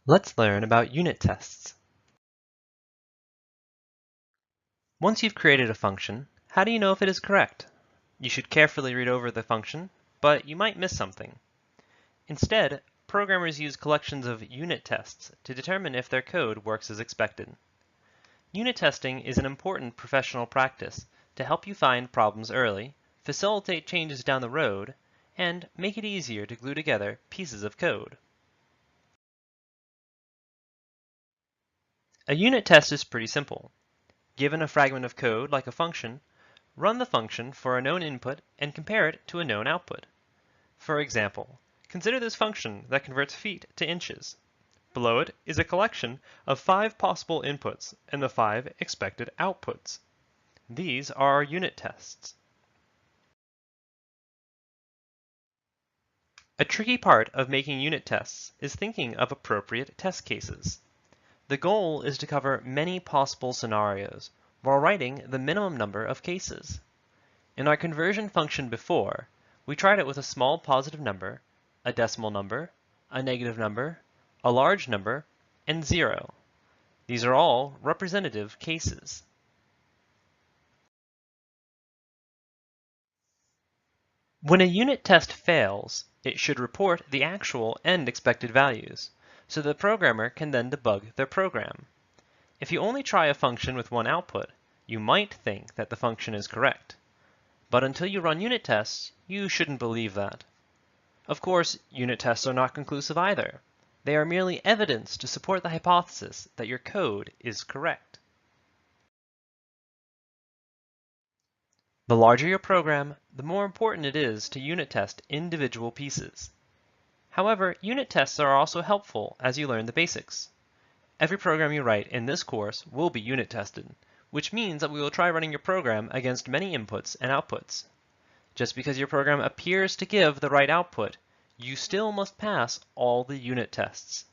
Let's learn about unit tests. Once you've created a function, how do you know if it is correct? You should carefully read over the function, but you might miss something. Instead, programmers use collections of unit tests to determine if their code works as expected. Unit testing is an important professional practice to help you find problems early, facilitate changes down the road, and make it easier to glue together pieces of code. A unit test is pretty simple. Given a fragment of code like a function, run the function for a known input and compare it to a known output. For example, consider this function that converts feet to inches. Below it is a collection of 5 possible inputs and the 5 expected outputs. These are our unit tests. A tricky part of making unit tests is thinking of appropriate test cases. The goal is to cover many possible scenarios while writing the minimum number of cases. In our conversion function before, we tried it with a small positive number, a decimal number, a negative number, a large number, and 0. These are all representative cases. When a unit test fails, it should report the actual and expected values, so the programmer can then debug their program. If you only try a function with one output, you might think that the function is correct. But until you run unit tests, you shouldn't believe that. Of course, unit tests are not conclusive either. They are merely evidence to support the hypothesis that your code is correct. The larger your program, the more important it is to unit test individual pieces. However, unit tests are also helpful as you learn the basics. Every program you write in this course will be unit tested, which means that we will try running your program against many inputs and outputs. Just because your program appears to give the right output, you still must pass all the unit tests.